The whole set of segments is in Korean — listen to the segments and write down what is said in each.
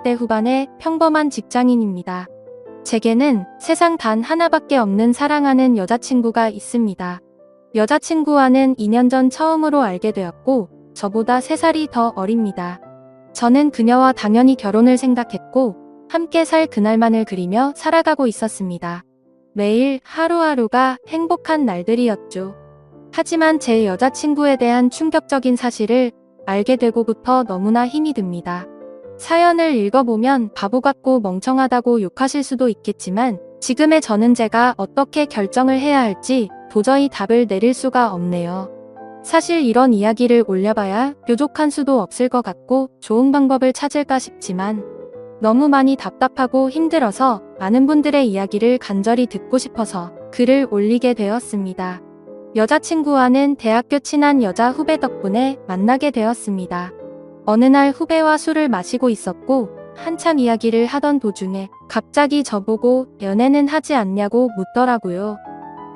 20대 후반의 평범한 직장인입니다. 제게는 세상 단 하나밖에 없는 사랑하는 여자친구가 있습니다. 여자친구와는 2년 전 처음으로 알게 되었고 저보다 3살이 더 어립니다. 저는 그녀와 당연히 결혼을 생각했고 함께 살 그날만을 그리며 살아가고 있었습니다. 매일 하루하루가 행복한 날들이었죠. 하지만 제 여자친구에 대한 충격적인 사실을 알게 되고부터 너무나 힘이 듭니다. 사연을 읽어보면 바보 같고 멍청하다고 욕하실 수도 있겠지만 지금의 저는 제가 어떻게 결정을 해야 할지 도저히 답을 내릴 수가 없네요. 사실 이런 이야기를 올려봐야 뾰족한 수도 없을 것 같고 좋은 방법을 찾을까 싶지만 너무 많이 답답하고 힘들어서 많은 분들의 이야기를 간절히 듣고 싶어서 글을 올리게 되었습니다. 여자친구와는 대학교 친한 여자 후배 덕분에 만나게 되었습니다. 어느 날 후배와 술을 마시고 있었고 한참 이야기를 하던 도중에 갑자기 저보고 연애는 하지 않냐고 묻더라고요.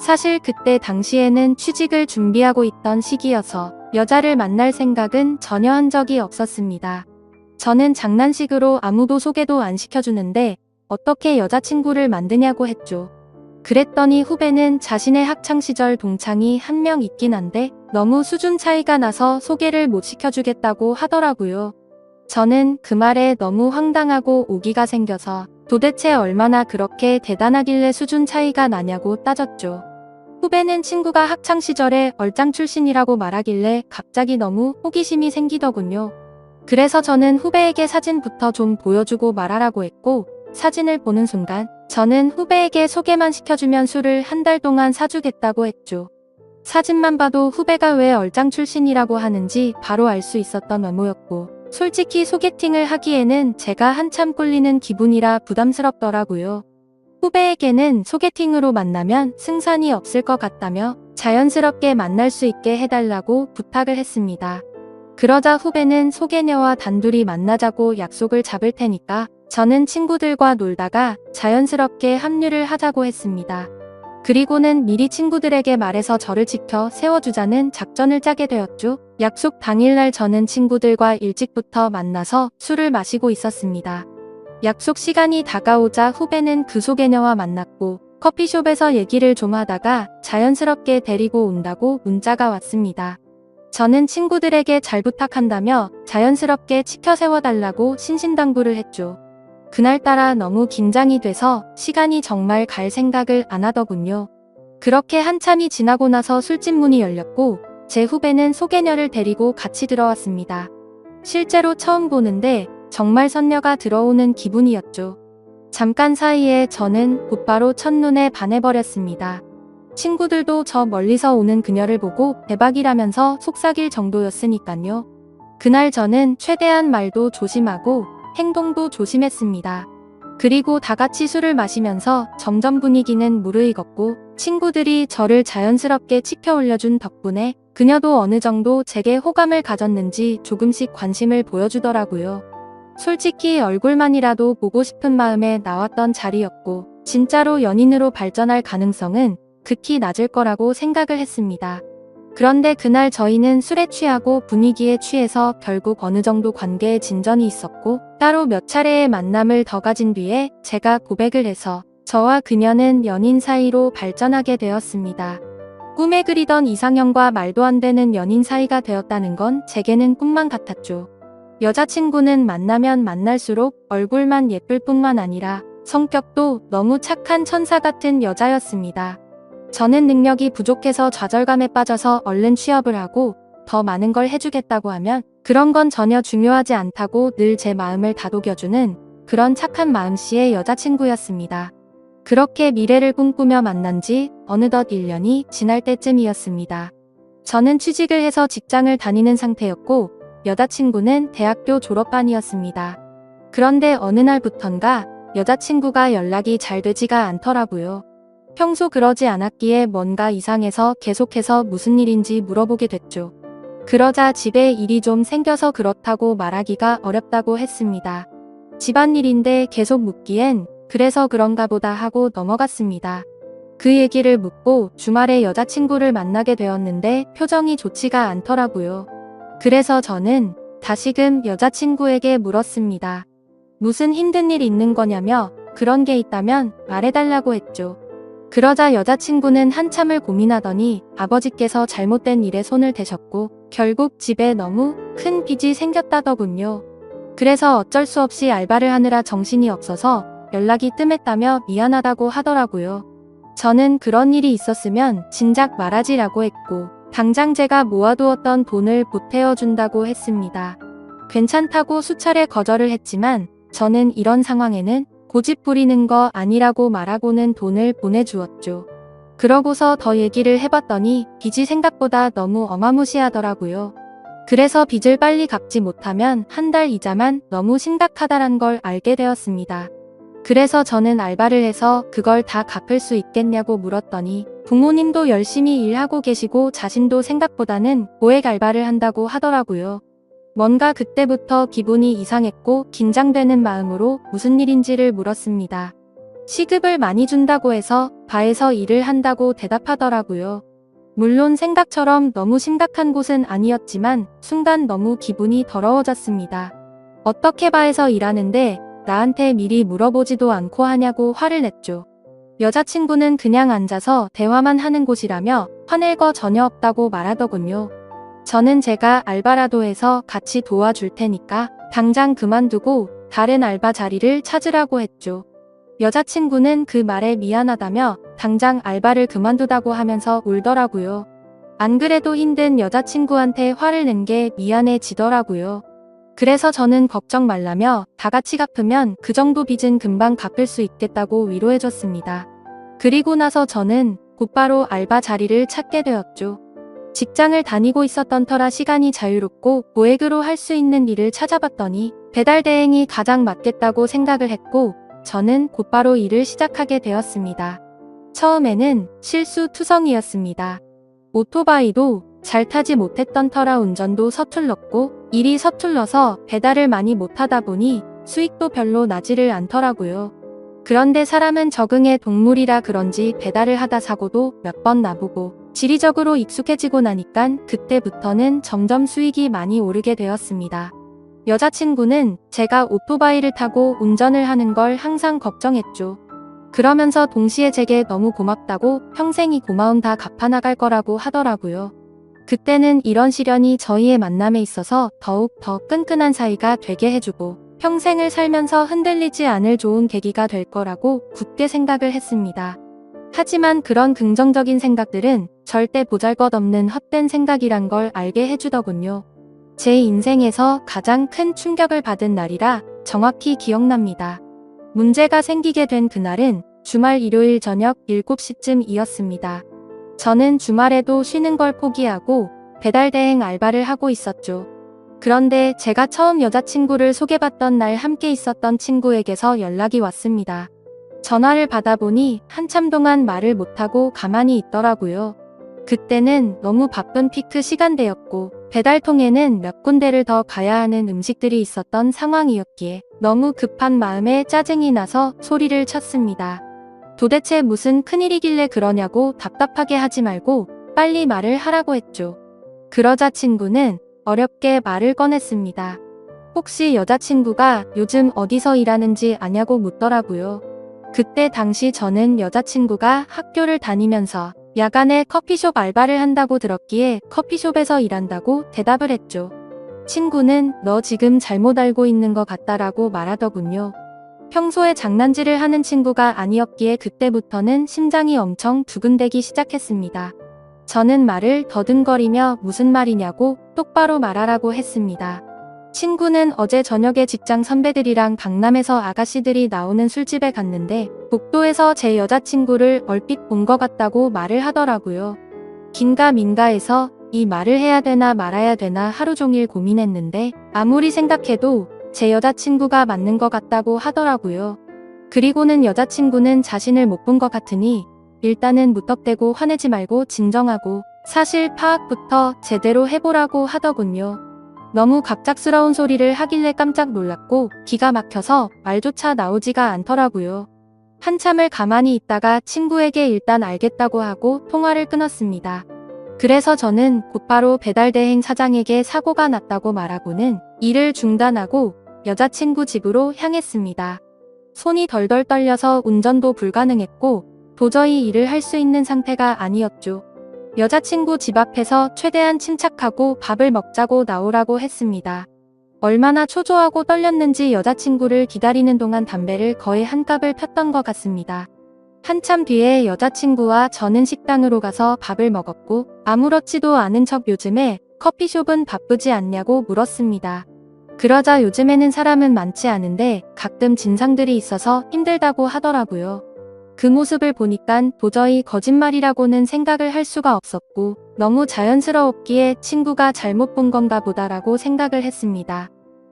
사실 그때 당시에는 취직을 준비하고 있던 시기여서 여자를 만날 생각은 전혀 한 적이 없었습니다. 저는 장난식으로 아무도 소개도 안 시켜주는데 어떻게 여자친구를 만드냐고 했죠. 그랬더니 후배는 자신의 학창시절 동창이 한 명 있긴 한데 너무 수준 차이가 나서 소개를 못 시켜주겠다고 하더라고요. 저는 그 말에 너무 황당하고 오기가 생겨서 도대체 얼마나 그렇게 대단하길래 수준 차이가 나냐고 따졌죠. 후배는 친구가 학창시절에 얼짱 출신이라고 말하길래 갑자기 너무 호기심이 생기더군요. 그래서 저는 후배에게 사진부터 좀 보여주고 말하라고 했고 사진을 보는 순간 저는 후배에게 소개만 시켜주면 술을 한 달 동안 사주겠다고 했죠. 사진만 봐도 후배가 왜 얼짱 출신이라고 하는지 바로 알 수 있었던 외모였고 솔직히 소개팅을 하기에는 제가 한참 꼴리는 기분이라 부담스럽더라고요. 후배에게는 소개팅으로 만나면 승산이 없을 것 같다며 자연스럽게 만날 수 있게 해달라고 부탁을 했습니다. 그러자 후배는 소개녀와 단둘이 만나자고 약속을 잡을 테니까 저는 친구들과 놀다가 자연스럽게 합류를 하자고 했습니다. 그리고는 미리 친구들에게 말해서 저를 지켜 세워주자는 작전을 짜게 되었죠. 약속 당일날 저는 친구들과 일찍부터 만나서 술을 마시고 있었습니다. 약속 시간이 다가오자 후배는 그 소개녀와 만났고 커피숍에서 얘기를 좀 하다가 자연스럽게 데리고 온다고 문자가 왔습니다. 저는 친구들에게 잘 부탁한다며 자연스럽게 치켜 세워달라고 신신당부를 했죠. 그날따라 너무 긴장이 돼서 시간이 정말 갈 생각을 안 하더군요. 그렇게 한참이 지나고 나서 술집 문이 열렸고 제 후배는 소개녀를 데리고 같이 들어왔습니다. 실제로 처음 보는데 정말 선녀가 들어오는 기분이었죠. 잠깐 사이에 저는 곧바로 첫눈에 반해버렸습니다. 친구들도 저 멀리서 오는 그녀를 보고 대박이라면서 속삭일 정도였으니까요. 그날 저는 최대한 말도 조심하고 행동도 조심했습니다. 그리고 다 같이 술을 마시면서 점점 분위기는 무르익었고 친구들이 저를 자연스럽게 치켜 올려준 덕분에 그녀도 어느 정도 제게 호감을 가졌는지 조금씩 관심을 보여주더라고요. 솔직히 얼굴만이라도 보고 싶은 마음에 나왔던 자리였고 진짜로 연인으로 발전할 가능성은 극히 낮을 거라고 생각을 했습니다. 그런데 그날 저희는 술에 취하고 분위기에 취해서 결국 어느 정도 관계에 진전이 있었고 따로 몇 차례의 만남을 더 가진 뒤에 제가 고백을 해서 저와 그녀는 연인 사이로 발전하게 되었습니다. 꿈에 그리던 이상형과 말도 안 되는 연인 사이가 되었다는 건 제게는 꿈만 같았죠. 여자친구는 만나면 만날수록 얼굴만 예쁠 뿐만 아니라 성격도 너무 착한 천사 같은 여자였습니다. 저는 능력이 부족해서 좌절감에 빠져서 얼른 취업을 하고 더 많은 걸 해주겠다고 하면 그런 건 전혀 중요하지 않다고 늘 제 마음을 다독여주는 그런 착한 마음씨의 여자친구였습니다. 그렇게 미래를 꿈꾸며 만난 지 어느덧 1년이 지날 때쯤이었습니다. 저는 취직을 해서 직장을 다니는 상태였고 여자친구는 대학교 졸업반이었습니다. 그런데 어느 날부턴가 여자친구가 연락이 잘 되지가 않더라고요. 평소 그러지 않았기에 뭔가 이상해서 계속해서 무슨 일인지 물어보게 됐죠. 그러자 집에 일이 좀 생겨서 그렇다고 말하기가 어렵다고 했습니다. 집안일인데 계속 묻기엔 그래서 그런가 보다 하고 넘어갔습니다. 그 얘기를 묻고 주말에 여자친구를 만나게 되었는데 표정이 좋지가 않더라고요. 그래서 저는 다시금 여자친구에게 물었습니다. 무슨 힘든 일 있는 거냐며 그런 게 있다면 말해달라고 했죠. 그러자 여자친구는 한참을 고민하더니 아버지께서 잘못된 일에 손을 대셨고 결국 집에 너무 큰 빚이 생겼다더군요. 그래서 어쩔 수 없이 알바를 하느라 정신이 없어서 연락이 뜸했다며 미안하다고 하더라고요. 저는 그런 일이 있었으면 진작 말하지라고 했고 당장 제가 모아두었던 돈을 보태어준다고 했습니다. 괜찮다고 수차례 거절을 했지만 저는 이런 상황에는 고집 부리는 거 아니라고 말하고는 돈을 보내주었죠. 그러고서 더 얘기를 해봤더니 빚이 생각보다 너무 어마무시하더라고요. 그래서 빚을 빨리 갚지 못하면 한 달 이자만 너무 심각하다란 걸 알게 되었습니다. 그래서 저는 알바를 해서 그걸 다 갚을 수 있겠냐고 물었더니 부모님도 열심히 일하고 계시고 자신도 생각보다는 고액 알바를 한다고 하더라고요. 뭔가 그때부터 기분이 이상했고 긴장되는 마음으로 무슨 일인지를 물었습니다. 시급을 많이 준다고 해서 바에서 일을 한다고 대답하더라고요. 물론 생각처럼 너무 심각한 곳은 아니었지만 순간 너무 기분이 더러워졌습니다. 어떻게 바에서 일하는데 나한테 미리 물어보지도 않고 하냐고 화를 냈죠. 여자친구는 그냥 앉아서 대화만 하는 곳이라며 화낼 거 전혀 없다고 말하더군요. 저는 제가 알바라도 해서 같이 도와줄 테니까 당장 그만두고 다른 알바 자리를 찾으라고 했죠. 여자친구는 그 말에 미안하다며 당장 알바를 그만두다고 하면서 울더라고요. 안 그래도 힘든 여자친구한테 화를 낸 게 미안해지더라고요. 그래서 저는 걱정 말라며 다 같이 갚으면 그 정도 빚은 금방 갚을 수 있겠다고 위로해줬습니다. 그리고 나서 저는 곧바로 알바 자리를 찾게 되었죠. 직장을 다니고 있었던 터라 시간이 자유롭고 고액으로 할 수 있는 일을 찾아봤더니 배달 대행이 가장 맞겠다고 생각을 했고 저는 곧바로 일을 시작하게 되었습니다. 처음에는 실수투성이었습니다. 오토바이도 잘 타지 못했던 터라 운전도 서툴렀고 일이 서툴러서 배달을 많이 못하다 보니 수익도 별로 나지를 않더라고요. 그런데 사람은 적응의 동물이라 그런지 배달을 하다 사고도 몇 번 나보고 지리적으로 익숙해지고 나니깐 그때부터는 점점 수익이 많이 오르게 되었습니다. 여자친구는 제가 오토바이를 타고 운전을 하는 걸 항상 걱정했죠. 그러면서 동시에 제게 너무 고맙다고 평생 이 고마움 다 갚아나갈 거라고 하더라고요. 그때는 이런 시련이 저희의 만남에 있어서 더욱 더 끈끈한 사이가 되게 해주고 평생을 살면서 흔들리지 않을 좋은 계기가 될 거라고 굳게 생각을 했습니다. 하지만 그런 긍정적인 생각들은 절대 보잘것없는 헛된 생각이란 걸 알게 해주더군요. 제 인생에서 가장 큰 충격을 받은 날이라 정확히 기억납니다. 문제가 생기게 된 그날은 주말 일요일 저녁 7시쯤이었습니다. 저는 주말에도 쉬는 걸 포기하고 배달 대행 알바를 하고 있었죠. 그런데 제가 처음 여자친구를 소개받던 날 함께 있었던 친구에게서 연락이 왔습니다. 전화를 받아보니 한참 동안 말을 못하고 가만히 있더라고요. 그때는 너무 바쁜 피크 시간대였고 배달통에는 몇 군데를 더 가야 하는 음식들이 있었던 상황이었기에 너무 급한 마음에 짜증이 나서 소리를 쳤습니다. 도대체 무슨 큰일이길래 그러냐고 답답하게 하지 말고 빨리 말을 하라고 했죠. 그러자 친구는 어렵게 말을 꺼냈습니다. 혹시 여자친구가 요즘 어디서 일하는지 아냐고 묻더라고요. 그때 당시 저는 여자친구가 학교를 다니면서 야간에 커피숍 알바를 한다고 들었기에 커피숍에서 일한다고 대답을 했죠. 친구는 너 지금 잘못 알고 있는 것 같다라고 말하더군요. 평소에 장난질을 하는 친구가 아니었기에 그때부터는 심장이 엄청 두근대기 시작했습니다. 저는 말을 더듬거리며 무슨 말이냐고 똑바로 말하라고 했습니다. 친구는 어제 저녁에 직장 선배들이랑 강남에서 아가씨들이 나오는 술집에 갔는데 복도에서 제 여자친구를 얼핏 본 것 같다고 말을 하더라고요. 긴가민가해서 이 말을 해야 되나 말아야 되나 하루 종일 고민했는데 아무리 생각해도 제 여자친구가 맞는 것 같다고 하더라고요. 그리고는 여자친구는 자신을 못 본 것 같으니 일단은 무턱대고 화내지 말고 진정하고 사실 파악부터 제대로 해보라고 하더군요. 너무 갑작스러운 소리를 하길래 깜짝 놀랐고 기가 막혀서 말조차 나오지가 않더라고요. 한참을 가만히 있다가 친구에게 일단 알겠다고 하고 통화를 끊었습니다. 그래서 저는 곧바로 배달대행 사장에게 사고가 났다고 말하고는 일을 중단하고 여자친구 집으로 향했습니다. 손이 덜덜 떨려서 운전도 불가능했고 도저히 일을 할 수 있는 상태가 아니었죠. 여자친구 집 앞에서 최대한 침착하고 밥을 먹자고 나오라고 했습니다. 얼마나 초조하고 떨렸는지 여자친구를 기다리는 동안 담배를 거의 한 갑을 폈던 것 같습니다. 한참 뒤에 여자친구와 저는 식당으로 가서 밥을 먹었고 아무렇지도 않은 척 요즘에 커피숍은 바쁘지 않냐고 물었습니다. 그러자 요즘에는 사람은 많지 않은데 가끔 진상들이 있어서 힘들다고 하더라고요. 그 모습을 보니깐 도저히 거짓말이라고는 생각을 할 수가 없었고 너무 자연스러웠기에 친구가 잘못 본 건가 보다라고 생각을 했습니다.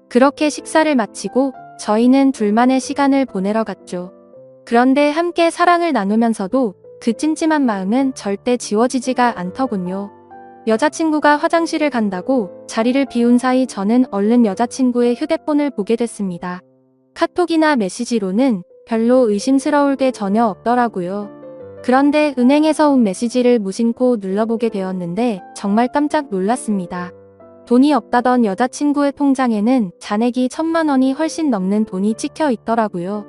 그렇게 식사를 마치고 저희는 둘만의 시간을 보내러 갔죠. 그런데 함께 사랑을 나누면서도 그 찜찜한 마음은 절대 지워지지가 않더군요. 여자친구가 화장실을 간다고 자리를 비운 사이 저는 얼른 여자친구의 휴대폰을 보게 됐습니다. 카톡이나 메시지로는 별로 의심스러울 게 전혀 없더라고요. 그런데 은행에서 온 메시지를 무심코 눌러보게 되었는데 정말 깜짝 놀랐습니다. 돈이 없다던 여자친구의 통장에는 잔액이 1,000만 원이 훨씬 넘는 돈이 찍혀 있더라고요.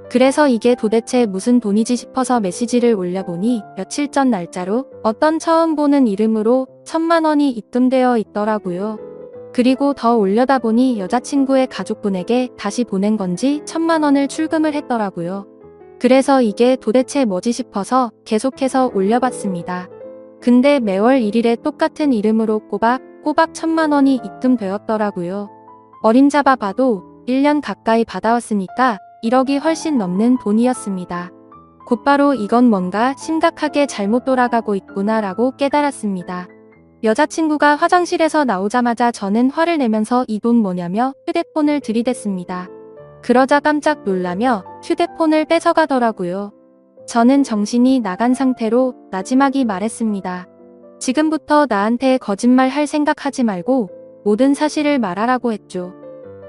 그래서 이게 도대체 무슨 돈이지 싶어서 메시지를 올려보니 며칠 전 날짜로 어떤 처음 보는 이름으로 1,000만 원이 입금되어 있더라고요. 그리고 더 올려다 보니 여자친구의 가족분에게 다시 보낸 건지 1,000만 원을 출금을 했더라고요. 그래서 이게 도대체 뭐지 싶어서 계속해서 올려봤습니다. 근데 매월 1일에 똑같은 이름으로 꼬박 1,000만 원이 입금되었더라고요. 어림잡아 봐도 1년 가까이 받아왔으니까 1억이 훨씬 넘는 돈이었습니다. 곧바로 이건 뭔가 심각하게 잘못 돌아가고 있구나라고 깨달았습니다. 여자친구가 화장실에서 나오자마자 저는 화를 내면서 이 돈 뭐냐며 휴대폰을 들이댔습니다. 그러자 깜짝 놀라며 휴대폰을 뺏어가더라고요. 저는 정신이 나간 상태로 나지막이 말했습니다. 지금부터 나한테 거짓말 할 생각하지 말고 모든 사실을 말하라고 했죠.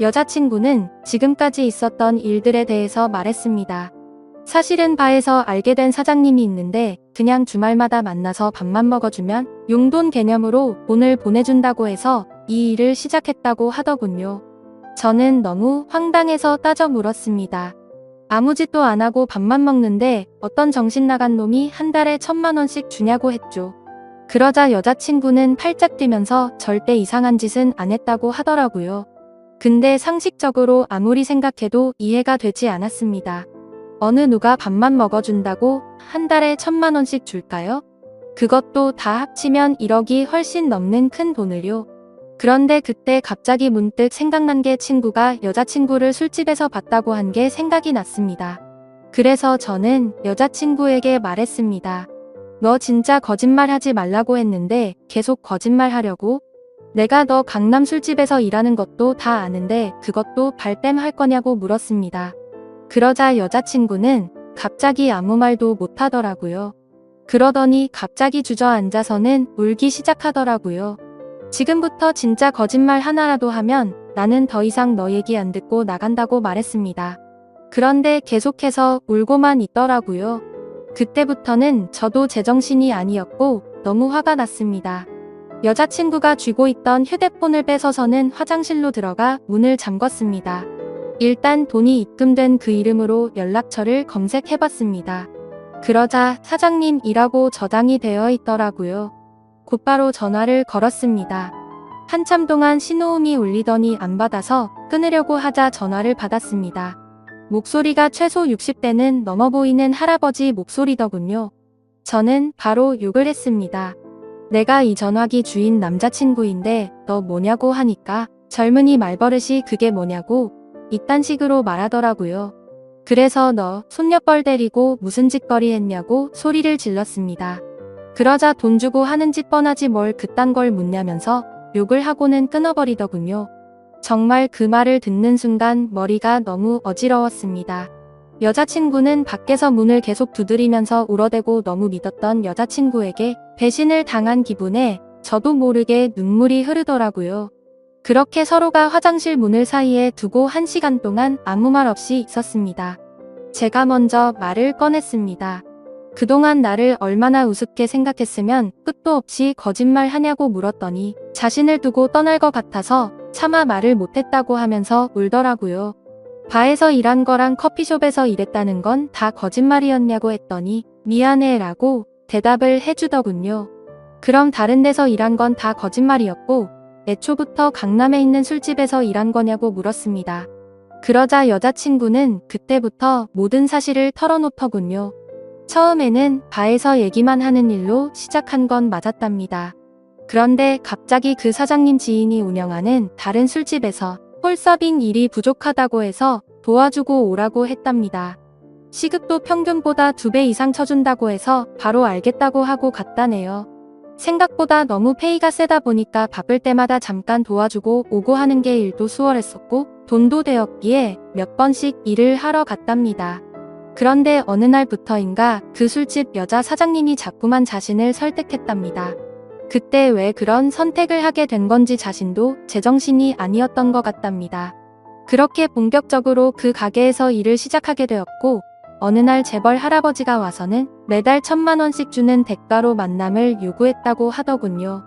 여자친구는 지금까지 있었던 일들에 대해서 말했습니다. 사실은 바에서 알게 된 사장님이 있는데 그냥 주말마다 만나서 밥만 먹어주면 용돈 개념으로 돈을 보내준다고 해서 이 일을 시작했다고 하더군요. 저는 너무 황당해서 따져 물었습니다. 아무 짓도 안 하고 밥만 먹는데 어떤 정신 나간 놈이 한 달에 1,000만 원씩 주냐고 했죠. 그러자 여자친구는 팔짝 뛰면서 절대 이상한 짓은 안 했다고 하더라고요. 근데 상식적으로 아무리 생각해도 이해가 되지 않았습니다. 어느 누가 밥만 먹어준다고 한 달에 1,000만 원씩 줄까요? 그것도 다 합치면 1억이 훨씬 넘는 큰 돈을요. 그런데 그때 갑자기 문득 생각난 게 친구가 여자친구를 술집에서 봤다고 한 게 생각이 났습니다. 그래서 저는 여자친구에게 말했습니다. 너 진짜 거짓말하지 말라고 했는데 계속 거짓말하려고? 내가 너 강남 술집에서 일하는 것도 다 아는데 그것도 발뺌할 거냐고 물었습니다. 그러자 여자친구는 갑자기 아무 말도 못하더라고요. 그러더니 갑자기 주저앉아서는 울기 시작하더라고요. 지금부터 진짜 거짓말 하나라도 하면 나는 더 이상 너 얘기 안 듣고 나간다고 말했습니다. 그런데 계속해서 울고만 있더라고요. 그때부터는 저도 제정신이 아니었고 너무 화가 났습니다. 여자친구가 쥐고 있던 휴대폰을 뺏어서는 화장실로 들어가 문을 잠궜습니다. 일단 돈이 입금된 그 이름으로 연락처를 검색해봤습니다. 그러자 사장님이라고 저장이 되어 있더라고요. 곧바로 전화를 걸었습니다. 한참 동안 신호음이 울리더니 안 받아서 끊으려고 하자 전화를 받았습니다. 목소리가 최소 60대는 넘어 보이는 할아버지 목소리더군요. 저는 바로 욕을 했습니다. 내가 이 전화기 주인 남자친구인데 너 뭐냐고 하니까 젊은이 말버릇이 그게 뭐냐고 이딴 식으로 말하더라고요. 그래서 너 손녀뻘 데리고 무슨 짓거리 했냐고 소리를 질렀습니다. 그러자 돈 주고 하는 짓 뻔하지 뭘 그딴 걸 묻냐면서 욕을 하고는 끊어버리더군요. 정말 그 말을 듣는 순간 머리가 너무 어지러웠습니다. 여자친구는 밖에서 문을 계속 두드리면서 울어대고 너무 믿었던 여자친구에게 배신을 당한 기분에 저도 모르게 눈물이 흐르더라고요. 그렇게 서로가 화장실 문을 사이에 두고 1시간 동안 아무 말 없이 있었습니다. 제가 먼저 말을 꺼냈습니다. 그동안 나를 얼마나 우습게 생각했으면 끝도 없이 거짓말 하냐고 물었더니 자신을 두고 떠날 것 같아서 차마 말을 못했다고 하면서 울더라고요. 바에서 일한 거랑 커피숍에서 일했다는 건 다 거짓말이었냐고 했더니 미안해 라고 대답을 해주더군요. 그럼 다른 데서 일한 건 다 거짓말이었고 애초부터 강남에 있는 술집에서 일한 거냐고 물었습니다. 그러자 여자친구는 그때부터 모든 사실을 털어놓더군요. 처음에는 바에서 얘기만 하는 일로 시작한 건 맞았답니다. 그런데 갑자기 그 사장님 지인이 운영하는 다른 술집에서 홀서빙 일이 부족하다고 해서 도와주고 오라고 했답니다. 시급도 평균보다 2배 이상 쳐준다고 해서 바로 알겠다고 하고 갔다네요. 생각보다 너무 페이가 세다 보니까 바쁠 때마다 잠깐 도와주고 오고 하는 게 일도 수월했었고 돈도 되었기에 몇 번씩 일을 하러 갔답니다. 그런데 어느 날부터인가 그 술집 여자 사장님이 자꾸만 자신을 설득했답니다. 그때 왜 그런 선택을 하게 된 건지 자신도 제정신이 아니었던 것 같답니다. 그렇게 본격적으로 그 가게에서 일을 시작하게 되었고 어느 날 재벌 할아버지가 와서는 매달 1,000만 원씩 주는 대가로 만남을 요구했다고 하더군요.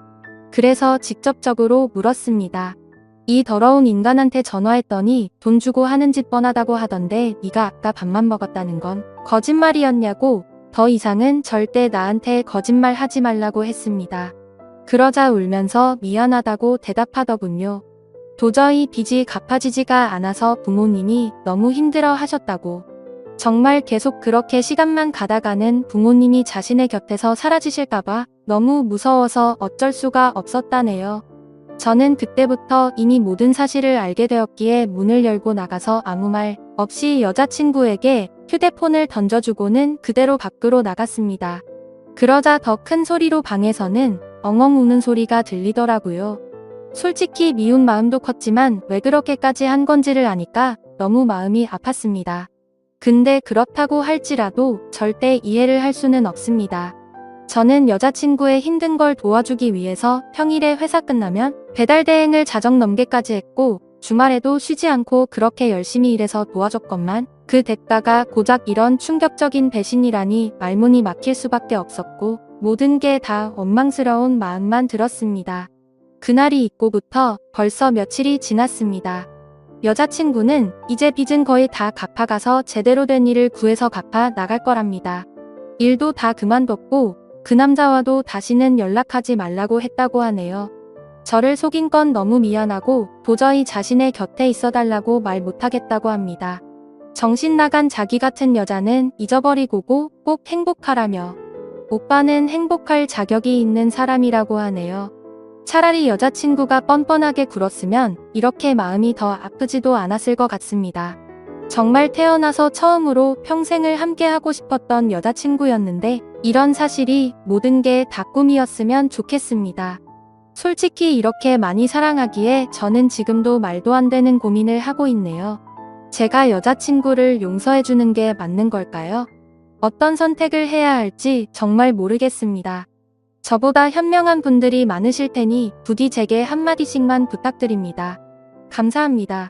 그래서 직접적으로 물었습니다. 이 더러운 인간한테 전화했더니 돈 주고 하는 짓 뻔하다고 하던데 네가 아까 밥만 먹었다는 건 거짓말이었냐고. 더 이상은 절대 나한테 거짓말 하지 말라고 했습니다. 그러자 울면서 미안하다고 대답하더군요. 도저히 빚이 갚아지지가 않아서 부모님이 너무 힘들어 하셨다고. 정말 계속 그렇게 시간만 가다가는 부모님이 자신의 곁에서 사라지실까봐 너무 무서워서 어쩔 수가 없었다네요. 저는 그때부터 이미 모든 사실을 알게 되었기에 문을 열고 나가서 아무 말 없이 여자친구에게 휴대폰을 던져주고는 그대로 밖으로 나갔습니다. 그러자 더 큰 소리로 방에서는 엉엉 우는 소리가 들리더라고요. 솔직히 미운 마음도 컸지만 왜 그렇게까지 한 건지를 아니까 너무 마음이 아팠습니다. 근데 그렇다고 할지라도 절대 이해를 할 수는 없습니다. 저는 여자친구의 힘든 걸 도와주기 위해서 평일에 회사 끝나면 배달 대행을 자정 넘게까지 했고 주말에도 쉬지 않고 그렇게 열심히 일해서 도와줬건만 그 대가가 고작 이런 충격적인 배신이라니 말문이 막힐 수밖에 없었고 모든 게 다 원망스러운 마음만 들었습니다. 그날이 있고부터 벌써 며칠이 지났습니다. 여자친구는 이제 빚은 거의 다 갚아가서 제대로 된 일을 구해서 갚아 나갈 거랍니다. 일도 다 그만뒀고 그 남자와도 다시는 연락하지 말라고 했다고 하네요. 저를 속인 건 너무 미안하고 도저히 자신의 곁에 있어달라고 말 못하겠다고 합니다. 정신 나간 자기 같은 여자는 잊어버리고고 꼭 행복하라며 오빠는 행복할 자격이 있는 사람이라고 하네요. 차라리 여자친구가 뻔뻔하게 굴었으면 이렇게 마음이 더 아프지도 않았을 것 같습니다. 정말 태어나서 처음으로 평생을 함께하고 싶었던 여자친구였는데 이런 사실이 모든 게 다 꿈이었으면 좋겠습니다. 솔직히 이렇게 많이 사랑하기에 저는 지금도 말도 안 되는 고민을 하고 있네요. 제가 여자친구를 용서해주는 게 맞는 걸까요? 어떤 선택을 해야 할지 정말 모르겠습니다. 저보다 현명한 분들이 많으실 테니 부디 제게 한마디씩만 부탁드립니다. 감사합니다.